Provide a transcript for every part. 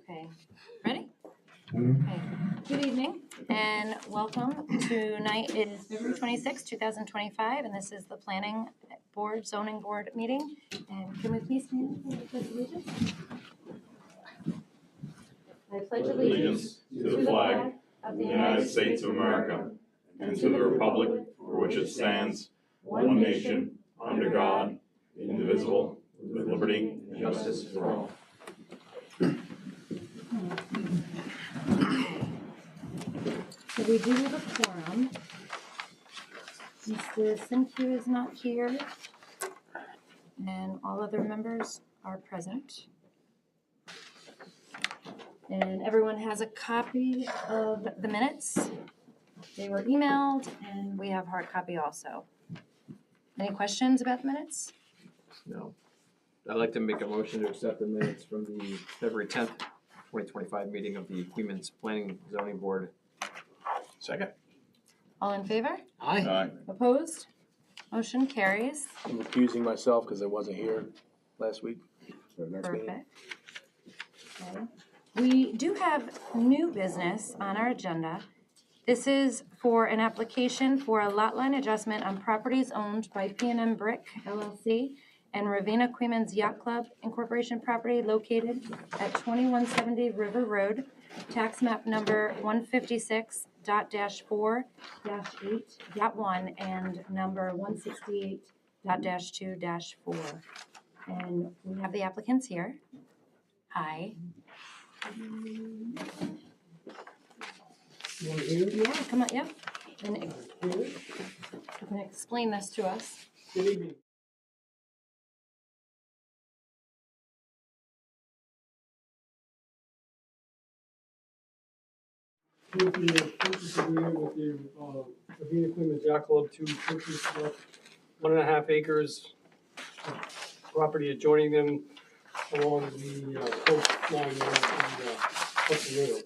Okay, ready? Okay. Good evening and welcome. Tonight is February 26, 2025, and this is the Planning Board, Zoning Board meeting. And can we please stand for the Pledge of Allegiance? I pledge allegiance to the flag of the United States of America and to the republic for which it stands, one nation, under God, indivisible, with liberty and justice for all. So we do have a quorum. Mr. Sinque is not here, and all other members are present. And everyone has a copy of the minutes. They were emailed, and we have hard copy also. Any questions about the minutes? No. I'd like to make a motion to accept the minutes from the February 10th, 2025 meeting of the Queens Planning Zoning Board. Second. All in favor? Aye. Opposed? Motion carries. I'm accusing myself because I wasn't here last week. Perfect. Okay. We do have new business on our agenda. This is for an application for a lot line adjustment on properties owned by P&M Brick LLC and Ravena Queens Yacht Club Incorporation property located at 2170 River Road, tax map number 156.4-8.1 and number 168.2-4. And we have the applicants here. Hi. Yeah, come on, yeah. And you can explain this to us. Good evening. With the purchase agreement with the Ravena Queens Yacht Club to purchase 1.5 acres of property adjoining them along the coastline of the Hudson River.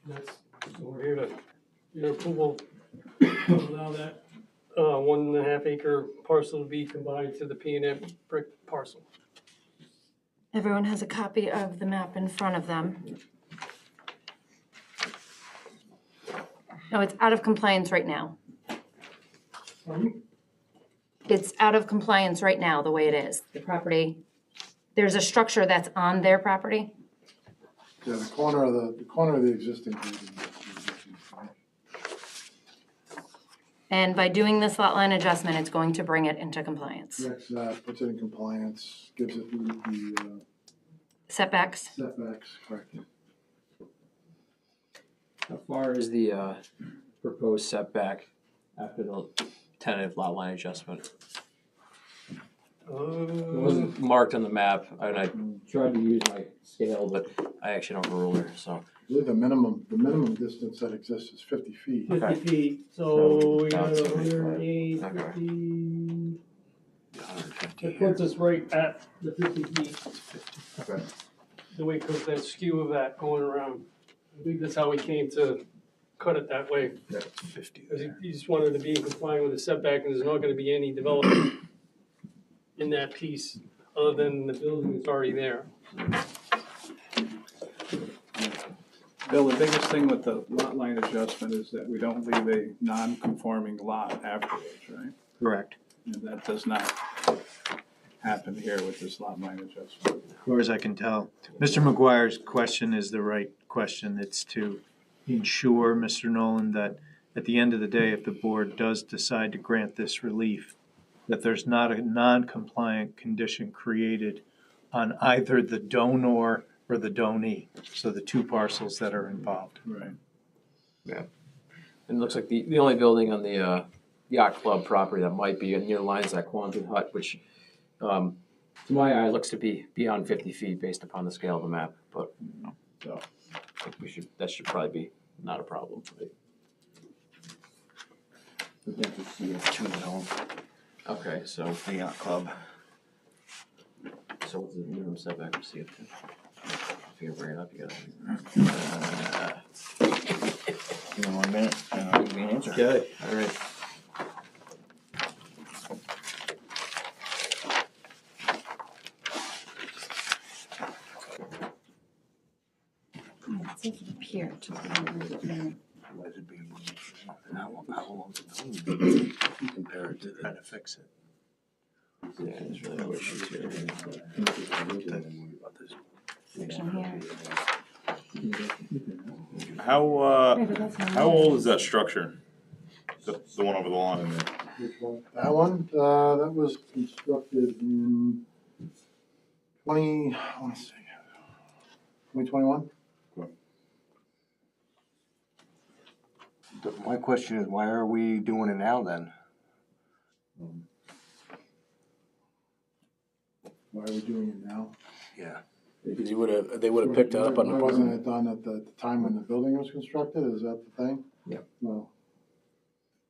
That's, so we're here to get your approval to allow that 1.5 acre parcel to be combined to the P&M Brick parcel. Everyone has a copy of the map in front of them. No, it's out of compliance right now. Pardon? It's out of compliance right now, the way it is. The property, there's a structure that's on their property. Yeah, the corner of the existing building. And by doing this lot line adjustment, it's going to bring it into compliance. Next, puts it in compliance, gives it the Setbacks. setbacks, correct. How far is the proposed setback after the tentative lot line adjustment? It wasn't marked on the map, and I tried to use my scale, but I actually don't have a ruler, so. I believe the minimum distance that exists is 50 feet. 50 Okay. feet, so we got 108, 50. It puts us right at the 50 feet. Okay. The way, because that skew of that going around. I think that's how we came to cut it that way. 50. Because he just wanted to be in compliance with the setback, and there's not gonna be any development in that piece, other than the building that's already there. Bill, the biggest thing with the lot line adjustment is that we don't leave a non-conforming lot afterwards, right? Correct. And that does not happen here with this lot line adjustment. As far as I can tell. Mr. McGuire's question is the right question. It's to ensure, Mr. Nolan, that at the end of the day, if the board does decide to grant this relief, that there's not a non-compliant condition created on either the donor or the donee, so the two parcels that are involved. Right. Yeah. And it looks like the only building on the yacht club property that might be near the lines that Quantum Hut, which to my eye looks to be beyond 50 feet based upon the scale of the map, but so I think that should probably be not a problem. Okay, so The yacht club. what's the minimum setback for CF2? If you can bring it up, you gotta. Give me 1 minute and I'll give you an answer. Okay, all right. It says it up here. Compare it to Trying to fix it. Yeah, there's really no issues here. Section here. How old is that structure? The one over the lawn in there? Which one? That one, that was constructed in I wanna say, 2021? My question is, why are we doing it now then? Why are we doing it now? Yeah. Because they would have picked it up on the Why permit. wasn't it done at the time when the building was constructed, is that the thing? Yep. Well,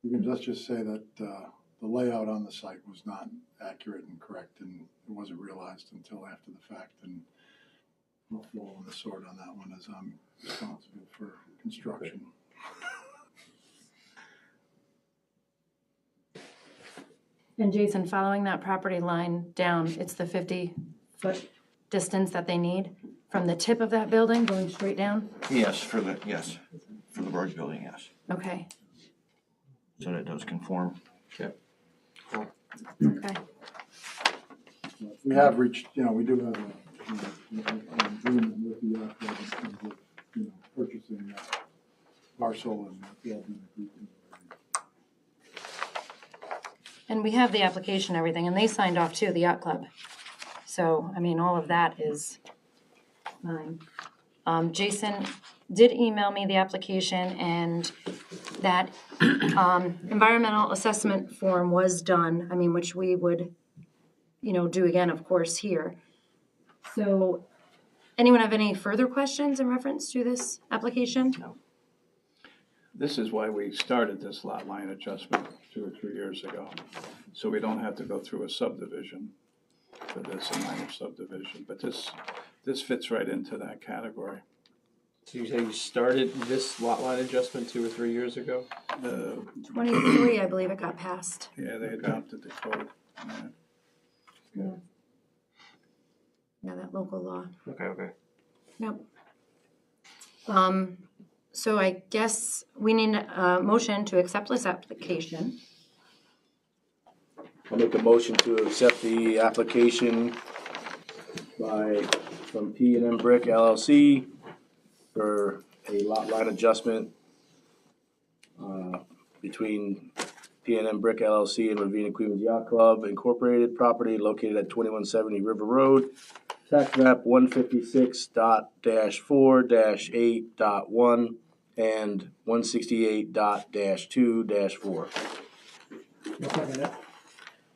let's just say that, the layout on the site was not accurate and correct, and it wasn't realized until after the fact, and I'll fall on the sword on that one as I'm responsible for construction. And Jason, following that property line down, it's the 50-foot distance that they need from the tip of that building going straight down? Yes, for the large building, yes. Okay, So that does conform. okay. We have reached, we do have an agreement with the yacht club in terms of, purchasing that parcel and building. And we have the application and everything, and they signed off too, the yacht club. So, I mean, all of that is fine. Jason did email me the application, and that environmental assessment form was done, which we would, do again, of course, here. So, anyone have any further questions in reference to this application? No. This is why we started this lot line adjustment 2 or 3 years ago. So we don't have to go through a subdivision for this, a minor subdivision. But this fits right into that category. So you say you started this lot line adjustment 2 or 3 years ago? 23, I believe it got passed. Yeah, they adopted the code. Yeah. Yeah, that local law. Okay. Yep. So I guess we need a motion to accept this application. I'll make a motion to accept the application from P&M Brick LLC for a lot line adjustment between P&M Brick LLC and Ravena Queens Yacht Club Incorporated, property located at 2170 River Road, tax map 156.4-8.1 and 168.2-4.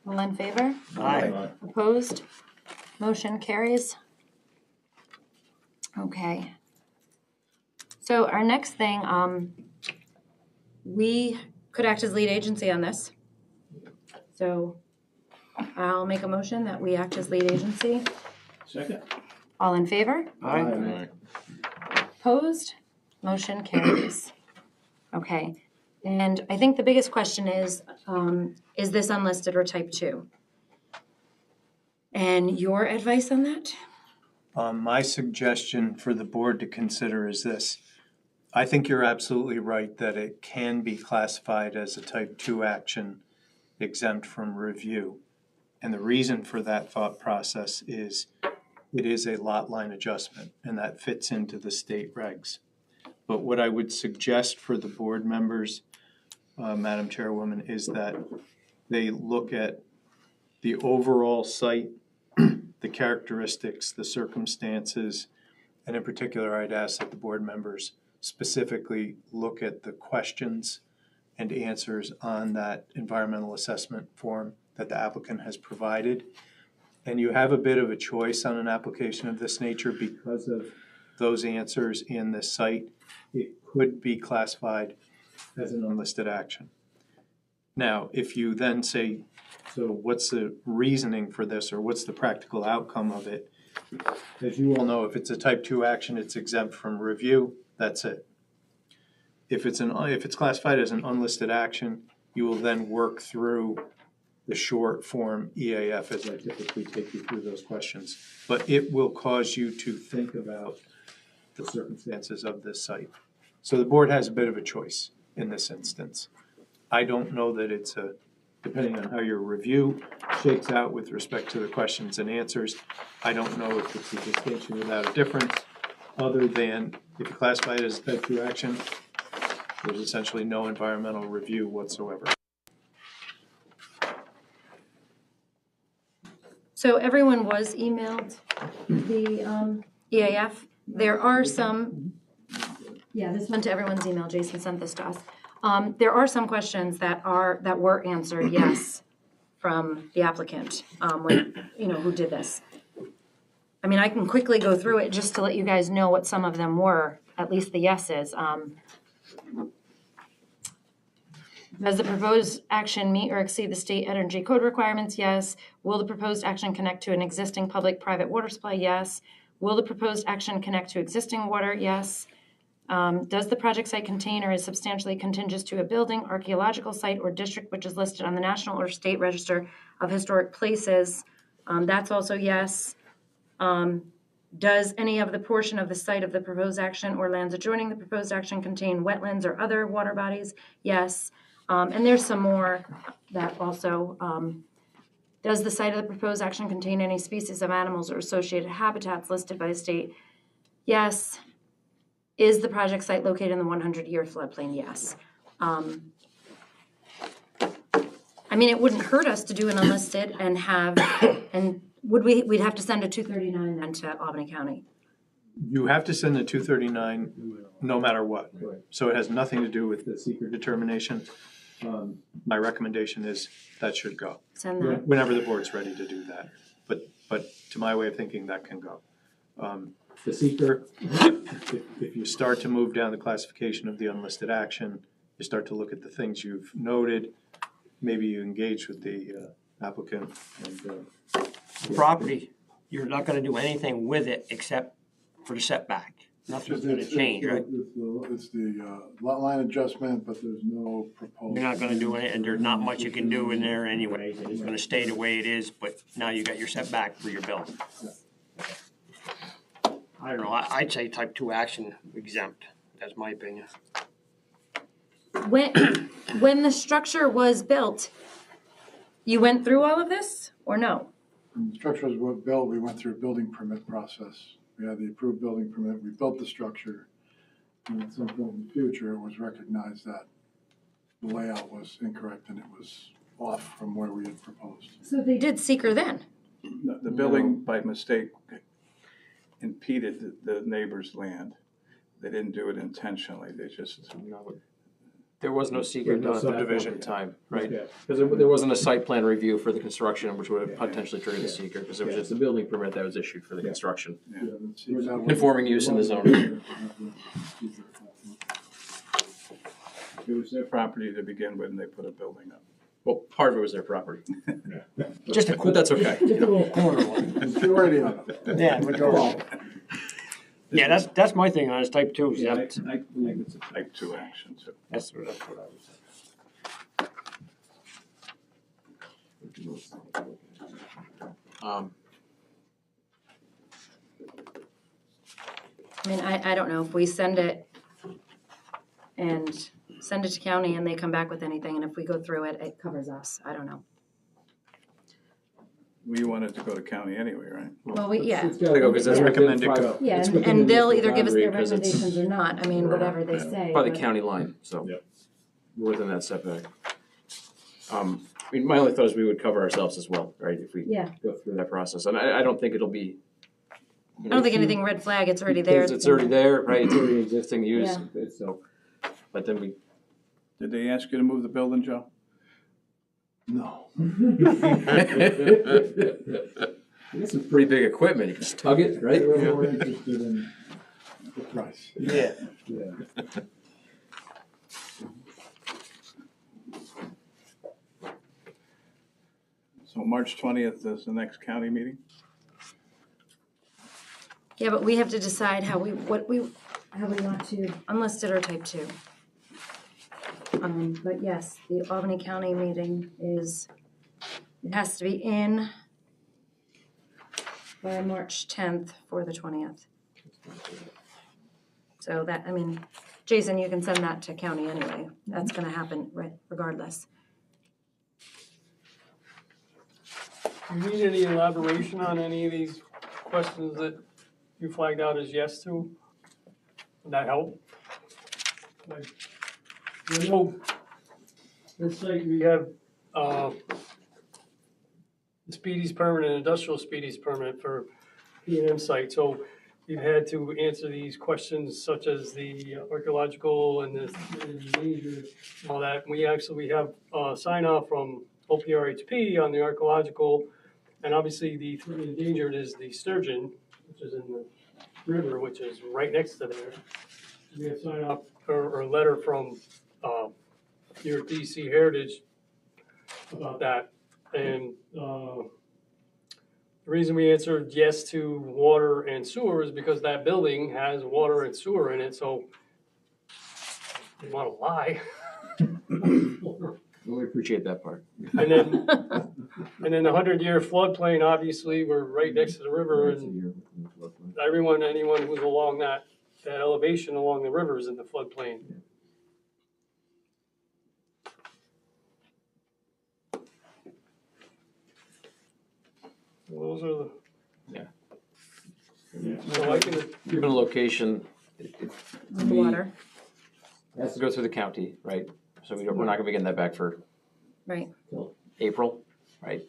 All in favor? Aye. Opposed? Motion carries. Okay. So our next thing, we could act as lead agency on this. So I'll make a motion that we act as lead agency. Second. All in favor? Aye. Opposed? Motion carries. Okay. And I think the biggest question is this unlisted or type 2? And your advice on that? My suggestion for the board to consider is this. I think you're absolutely right that it can be classified as a type 2 action exempt from review. And the reason for that thought process is it is a lot line adjustment, and that fits into the state regs. But what I would suggest for the board members, Madam Chairwoman, is that they look at the overall site, the characteristics, the circumstances, and in particular, I'd ask that the board members specifically look at the questions and answers on that environmental assessment form that the applicant has provided. And you have a bit of a choice on an application of this nature because of those answers in this site. It could be classified as an unlisted action. Now, if you then say, so what's the reasoning for this, or what's the practical outcome of it? As you all know, if it's a type 2 action, it's exempt from review, that's it. If it's classified as an unlisted action, you will then work through the short form EAF as I typically take you through those questions. But it will cause you to think about the circumstances of this site. So the board has a bit of a choice in this instance. I don't know that it's depending on how your review shakes out with respect to the questions and answers, I don't know if it's a distinction without a difference, other than if you classify it as type 2 action, there's essentially no environmental review whatsoever. So everyone was emailed the EAF. There are some, yeah, this went to everyone's email. Jason sent this to us. There are some questions that were answered yes from the applicant, who did this. I mean, I can quickly go through it just to let you guys know what some of them were, at least the yeses. Does the proposed action meet or exceed the state energy code requirements? Yes. Will the proposed action connect to an existing public-private water supply? Yes. Will the proposed action connect to existing water? Yes. Does the project site contain or is substantially contiguous to a building, archaeological site, or district which is listed on the National or State Register of Historic Places? That's also yes. Does any of the portion of the site of the proposed action or lands adjoining the proposed action contain wetlands or other water bodies? Yes. And there's some more that also, does the site of the proposed action contain any species of animals or associated habitats listed by the state? Yes. Is the project site located in the 100-year floodplain? Yes. I mean, it wouldn't hurt us to do an unlisted and we'd have to send a 239 then to Albany County. You have to send a 239 no matter what. So it has nothing to do with the secret determination. My recommendation is that should go. Send that. Whenever the board's ready to do that. But to my way of thinking, that can go. The seeker, if you start to move down the classification of the unlisted action, you start to look at the things you've noted, maybe you engage with the applicant. And, property, you're not gonna do anything with it except for the setback. Nothing's gonna change, right? It's the lot line adjustment, but there's no proposed. You're not gonna do it, and there's not much you can do in there anyways. It's gonna stay the way it is, but now you got your setback for your building. I don't know, I'd say type 2 action exempt, that's my opinion. When the structure was built, you went through all of this or no? When the structure was built, we went through a building permit process. We had the approved building permit, we built the structure. And at some point in the future, it was recognized that the layout was incorrect and it was off from where we had proposed. So they did seeker then? The building by mistake impeded the neighbor's land. They didn't do it intentionally, they just. There was no secret No done at that subdivision point in time, right? Yeah. Because there wasn't a site plan review for the construction, which would have potentially triggered the seeker, because it was just a building permit that was issued for the construction. Conforming use in the zone. It was their property to begin with, and they put a building up. Well, part of it was their property. Just a But that's okay. Just a little corner one. Majority of it. Yeah, majority. Yeah, that's my thing on it, is type 2 Yeah, exempt. I think it's a type 2 action, too. That's what I would say. I mean, I don't know if we send it to county and they come back with anything, and if we go through it, it covers us. I don't know. We wanted to go to county anyway, right? Well, yeah. It's gotta go, because that's Yeah. recommended. Yeah, it's and within they'll the either give us their boundary, 'cause it's recommendations or not. I mean, whatever they say. by the but- county line, so. Yep. We're within that setback. I mean, my only thought is we would cover ourselves as well, right, if we Yeah. go through that process. And I don't think it'll be. I don't think anything red flag. It's already there. Because it's already there, right, it's already existing use, Yeah. so, but then we. Did they ask you to move the building, Joe? No. This is pretty big equipment, you can just tug it, right? They were more interested in the price. Yeah. Yeah. So March 20th is the next county meeting? Yeah, but we have to decide how we want to unlisted or type 2. But yes, the Albany County meeting it has to be in by March 10th for the 20th. So that, I mean, Jason, you can send that to county anyway. That's gonna happen regardless. Do you need any elaboration on any of these questions that you flagged out as yes to? Would that help? Like, I know, let's say we have, the Speedy's permit and industrial Speedy's permit for P&M site, so we've had to answer these questions such as the archaeological and the endangered, and all that. We have sign off from OPRHP on the archaeological, and obviously the endangered is the sturgeon, which is in the river, which is right next to there. We have sign off or a letter from New York DC Heritage about that. And the reason we answered yes to water and sewer is because that building has water and sewer in it, so I don't want to lie. We appreciate that part. And then the 100-year floodplain, obviously, we're right next to the river, and anyone who's along that elevation along the river is in the floodplain. Well, those are the. Yeah. So I can, Given a location, it Water, has to go through the county, right? So we're not gonna be getting that back for right. till April, right?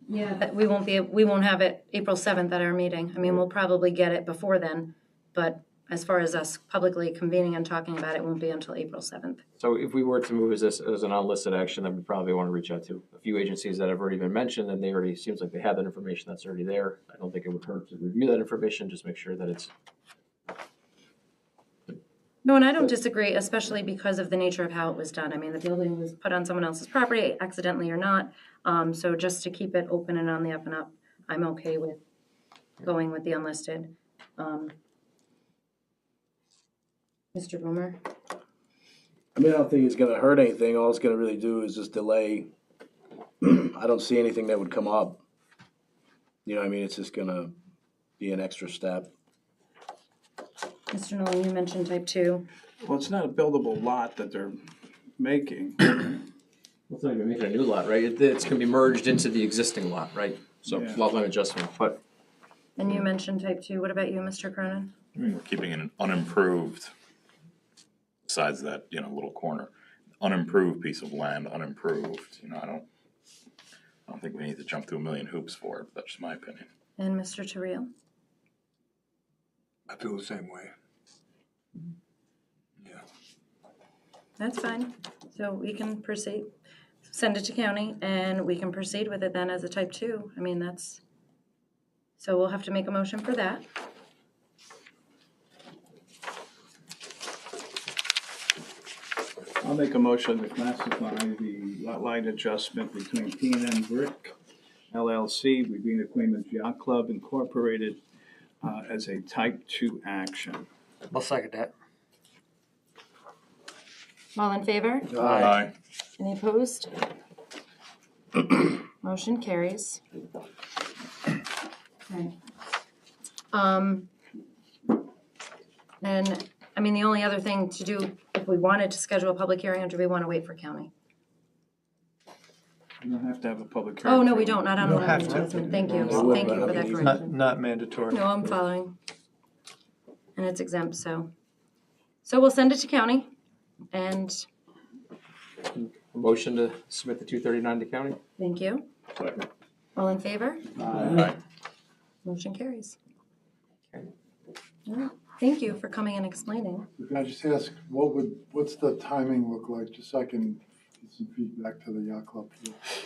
Yeah, but we won't have it April 7th at our meeting. I mean, we'll probably get it before then, but as far as us publicly convening and talking about it, won't be until April 7th. So if we were to move as an unlisted action, then we probably want to reach out to a few agencies that have already been mentioned, and they already, seems like they have that information that's already there. I don't think it would hurt to review that information, just make sure that it's. No, and I don't disagree, especially because of the nature of how it was done. I mean, the building was put on someone else's property, accidentally or not. So just to keep it open and on the up and up, I'm okay with going with the unlisted. Mr. Boomer? I mean, I don't think it's gonna hurt anything. All it's gonna really do is just delay. I don't see anything that would come up. You know what I mean? It's just gonna be an extra step. Mr. Nolan, you mentioned type 2. Well, it's not a buildable lot that they're making. It's not gonna make a new lot, right? It's gonna be merged into the existing lot, right? So Yeah. lot line adjustment, but And you mentioned type 2. What about you, Mr. Cronin? I mean, we're keeping it unimproved, besides that, little corner. Unimproved piece of land, unimproved, I don't think we need to jump through a million hoops for it, that's just my opinion. And Mr. Terrell? I feel the same way. Yeah. That's fine. So we can proceed, send it to county, and we can proceed with it then as a type 2. I mean, so we'll have to make a motion for that. I'll make a motion to classify the lot line adjustment between P&M Brick LLC, Ravena Queens Yacht Club Incorporated, as a type 2 action. I'll second that. All in favor? Aye. Any opposed? Motion carries. Okay. And, I mean, the only other thing to do, if we wanted to schedule a public hearing, or do we want to wait for county? You don't have to have a public hearing. Oh, no, we don't, not on You the don't have line to. adjustment. Thank you, No, thank you for that not- correction. Not mandatory. No, I'm following. And it's exempt, so we'll send it to county, and a motion to submit the 239 to county? thank you. All in favor? Aye. Motion carries. All right. Thank you for coming and explaining. Can I just ask, what's the timing look like, just so I can get some feedback to the yacht club?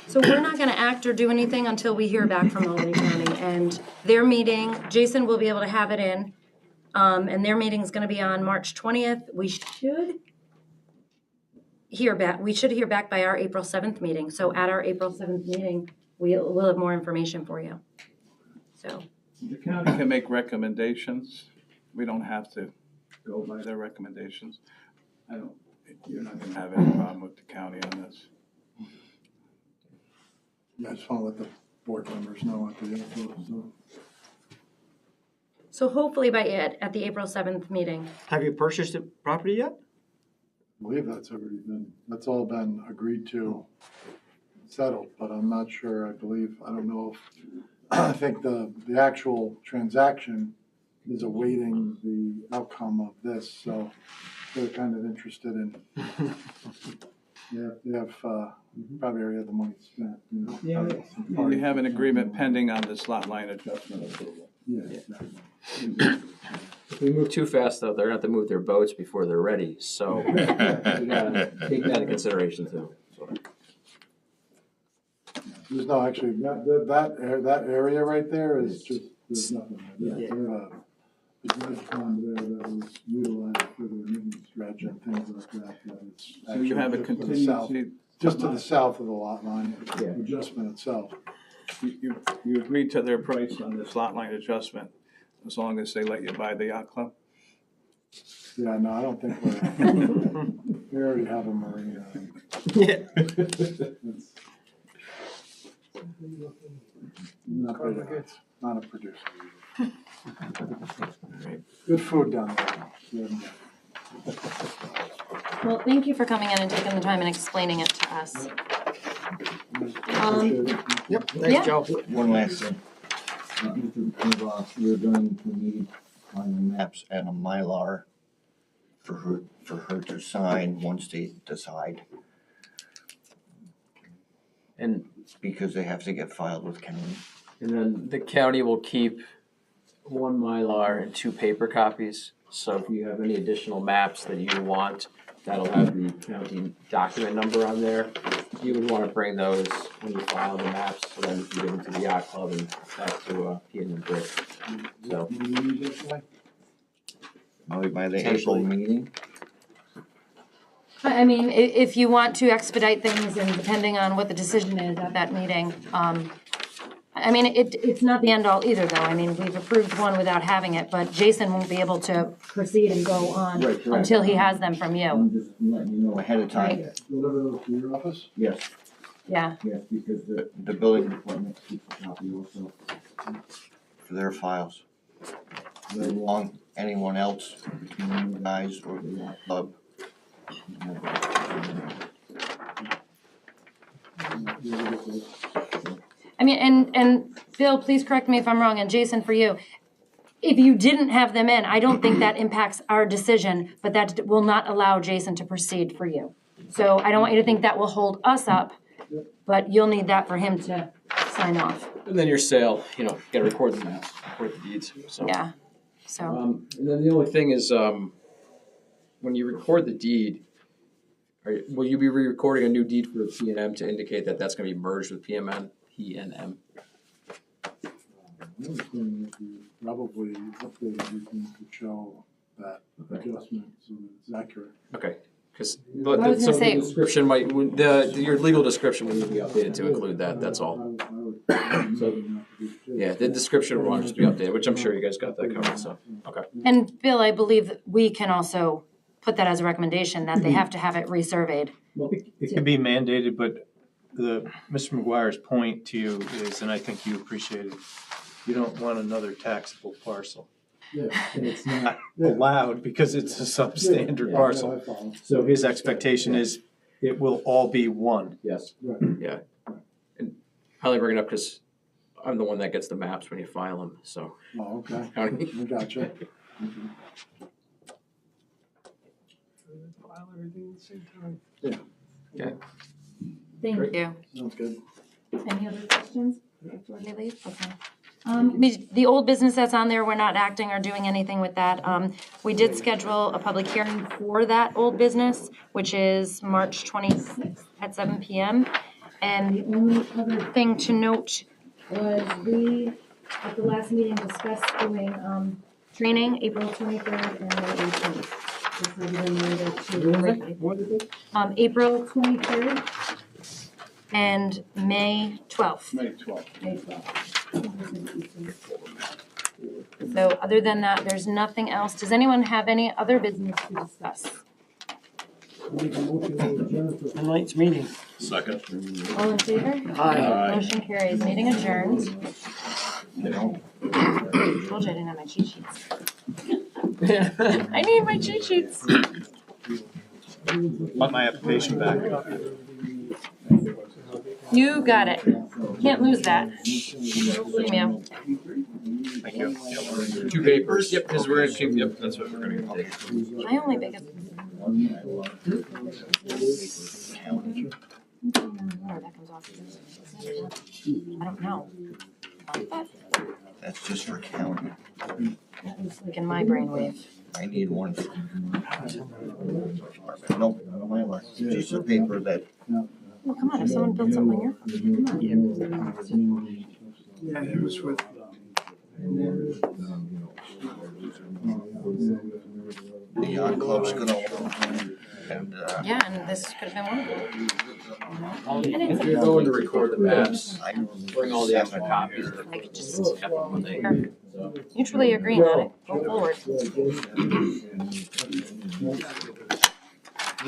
So we're not gonna act or do anything until we hear back from Albany County, and their meeting, Jason will be able to have it in, and their meeting's gonna be on March 20th. We should hear back by our April 7th meeting, so at our April 7th meeting, we'll have more information for you. So, The county can make recommendations. We don't have to go by their recommendations. You're not gonna have any problem with the county on this. Yeah, I just want to let the board members know what the yacht club is doing. So hopefully by at the April 7th meeting. Have you purchased the property yet? I believe that's all been agreed to, settled, but I'm not sure, I don't know if, I think the actual transaction is awaiting the outcome of this, so they're kind of interested in, they have probably already had the money spent, you know. Yeah, we have an agreement pending on this lot line adjustment approval. Yeah, exactly. If we move too fast, though, they're gonna have to move their boats before they're ready, so we gotta take that into consideration too. There's no, actually, that area right there is just, there's nothing there. Yeah. There's a dredge pond there that was utilized for the maintenance dredge and things like that, but it's So you have a actually just to the south. contingency, Just to the south of the lot line Yeah. adjustment itself. you agreed to their price on this lot line adjustment, as long as they let you buy the yacht club? Yeah, no, I don't think we're, we already have a marina. Yeah. It's not a producer. Good food down there. Yeah. Well, thank you for coming in and taking the time and explaining it to us. Yep, Yeah. thanks, Joe. One last thing. Mr. Ross, we're going to need on the maps and a Mylar for her to sign once they decide, And because they have to get filed with county. And then the county will keep one Mylar and 2 paper copies. So if you have any additional maps that you want, that'll have the county document number on there. You would want to bring those when you file the maps, so then you can give them to the yacht club and back to P&M Bridge. So Probably by the April meeting. I mean, if you want to expedite things and depending on what the decision is at that meeting, I mean, it's not the end all either though. I mean, we've approved one without having it, but Jason won't be able to proceed and go on Right, correct. until he has them from you. I'm just letting you know ahead of time. Deliver those to your office? Yes, Yeah, yes, because the building department keeps a copy also for their files. Right along, anyone else, between you guys or the yacht club. I mean, and Bill, please correct me if I'm wrong, and Jason for you. If you didn't have them in, I don't think that impacts our decision, but that will not allow Jason to proceed for you. So I don't want you to think that will hold us up, but you'll need that for him to sign off. And then your sale, you know, you gotta record the maps, record the deeds, so. Yeah, so, And then the only thing is, when you record the deed, will you be re-recording a new deed for P&M to indicate that that's gonna be merged with PNM? Probably update everything to show that adjustment so that it's accurate. Okay, because, I but was so gonna say- the description might, your legal description will need to be updated to include that, that's all. Yeah, the description will just be updated, which I'm sure you guys got that covered, so, okay. and Bill, I believe that we can also put that as a recommendation, that they have to have it resurveyed. It can be mandated, but Mr. McGuire's point to you is, and I think you appreciate it, you don't want another taxable parcel. Yeah. And it's not allowed because it's a substandard parcel. I follow. So his expectation is it will all be one. Yes, Right. yeah. And probably bring it up because I'm the one that gets the maps when you file them, so. Oh, okay, County. I gotcha. File everything at the same time. Thank you. Sounds good. Any other questions before they leave? Okay. The old business that's on there, we're not acting or doing anything with that. We did schedule a public hearing for that old business, which is March 26th at 7 PM. And the only other thing to note was we, at the last meeting, discussed doing training April 23rd and May 18th. Just as a reminder to- April 23rd and May 12th. May 12th. May 12th. So other than that, there's nothing else. Does anyone have any other business to discuss? Tonight's meeting. Second. All in favor? Aye. Motion carries. Meeting adjourned. You know, I told you I didn't have my cheat sheets. I need my cheat sheets. Want my application back? You got it. Can't lose that. Email. Thank you. Two papers, yep, because we're gonna keep, yep, that's what we're gonna take. My only biggest. Where that comes off. I don't know. But that's just for county. it's like in my brainwave. I need one. Nope, my last piece of paper that, Well, come on, if someone built something on your phone, come on. Yeah, it was with, the yacht club's gonna, and, Yeah, and this could have been one of them. And If it's you're going to record the maps, I bring all the extra copies of like just the. mutually agreeing on it. Go forward.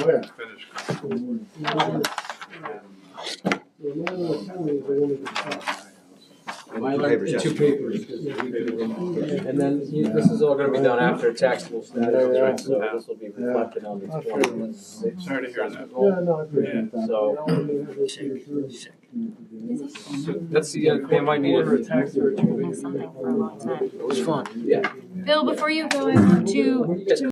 where? Two papers. And then this is all gonna be done after taxable status, right, so this will be reflected on the 26th. Sorry to hear that. Yeah, no, I appreciate that. So, that's the, they might need it. Something for a long time. It was fun. Yeah. Bill, before you go, I want to